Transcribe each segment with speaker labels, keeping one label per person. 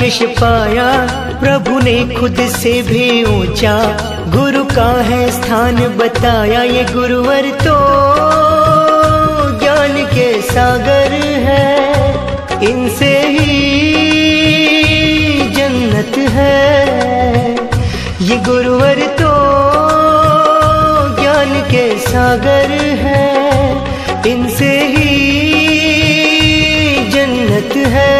Speaker 1: आशीष पाया, प्रभु ने खुद से भी ऊंचा गुरु का है स्थान बताया। ये गुरुवर तो ज्ञान के सागर है, इनसे ही जन्नत है। ये गुरुवर तो ज्ञान के सागर है, इनसे ही जन्नत है।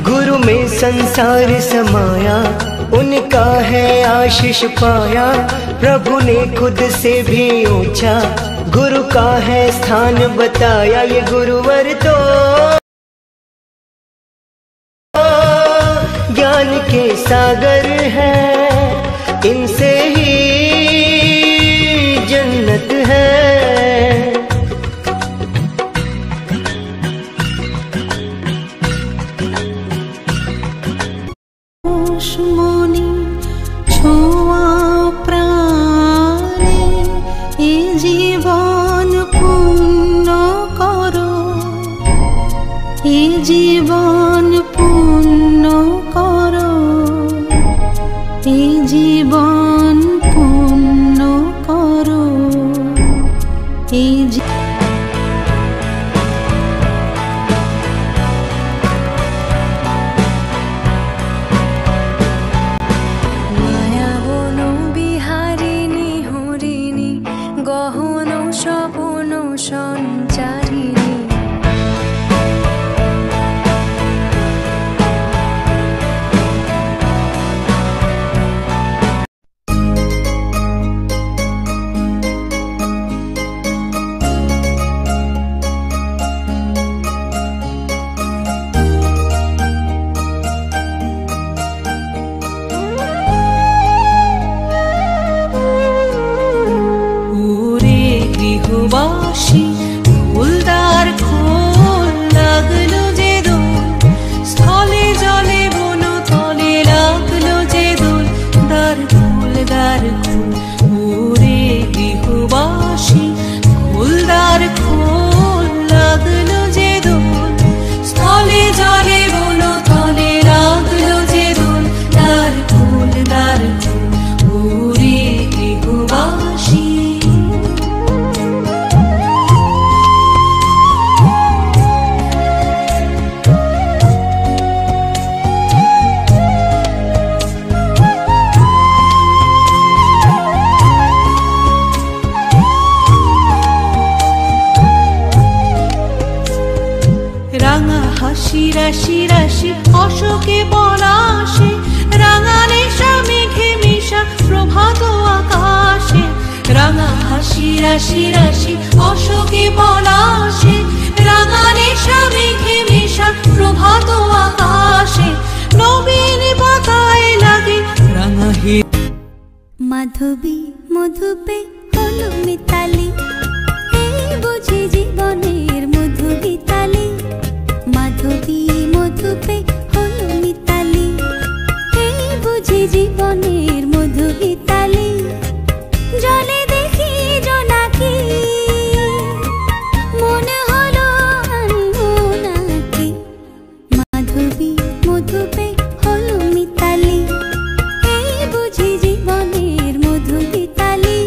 Speaker 1: गुरु में संसार समाया, उनका है आशीष पाया, प्रभु ने खुद से भी ऊंचा गुरु का है स्थान बताया। ये गुरुवर तो ज्ञान के सागर है, इनसे ही जन्नत है।
Speaker 2: মনি ছোঁয়া প্রাণে এ জীবন পূর্ণ করো, এ জীবন পূর্ণ করো, এ জীবন পূর্ণ করো, এই
Speaker 3: গহন স্বপন সঞ্চারিণী।
Speaker 2: গৃহবাসী ফুলদার খোল লাগলো যে দোল, স্থলে জলে বন তলে লাগলো যে দোল, দ্বার খোল দ্বার খোল। ওরে গৃহবাসী ফুলদার খোল লাগলো যে দোল, স্থলে জলে বন তলে লাগলো যে দোল, দ্বার খোল দ্বার খোল। ওরে গৃহবাসী রাঙা হাসি রাশি রাশি অশোকে পলাশে, রাঙা নেশা মেঘে মিশা প্রভাত আকাশে। রাঙা হাসি রাশি রাশি অশোকে পলাশে, রাঙা নেশা মেঘে মিশা প্রভাত আকাশে। নবীন পাতায় লাগে রাঙা হে
Speaker 3: মাধবী মধুপে হলো মিতালি, এই বুঝি জীবনের মধু গীতালি। মাধবী মধুপে হলো মিতালি, এই বুঝি জীবনের মধু গীতালি। জলে দেখি জোনাকি, মনে হলো আনবো নাকি। মাধবী মধুপে হলো মিতালি, এই বুঝি জীবনের মধু গীতালি।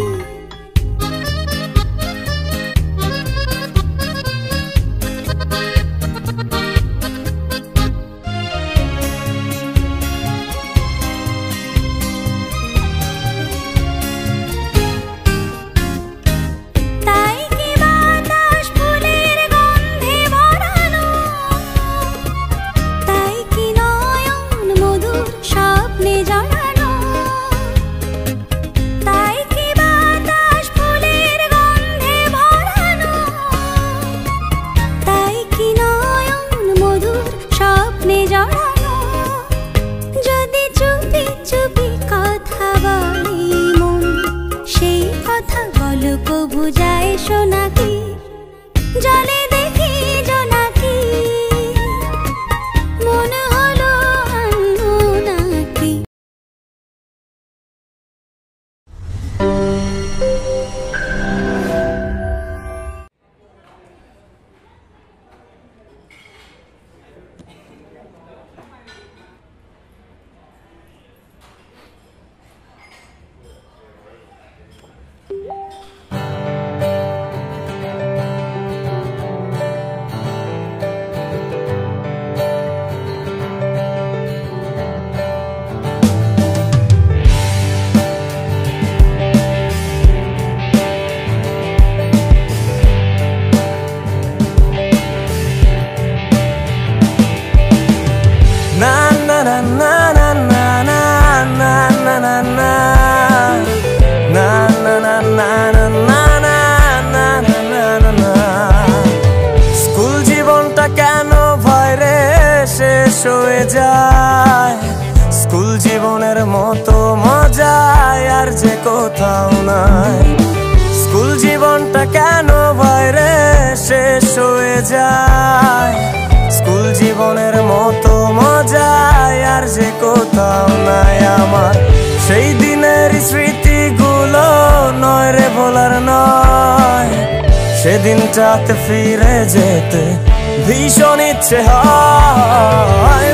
Speaker 4: মতো মজা আর যে কোথাও নাই। স্কুল জীবনটা কেন বাইরে শেষ হয়ে যায়, স্কুল জীবনের মতো মজা আর যে কোথাও নাই। আমার সেই দিনের স্মৃতিগুলো নয় রে ভোলার নয়, সেদিনটাতে ফিরে যেতে ভীষণ ইচ্ছে হয়।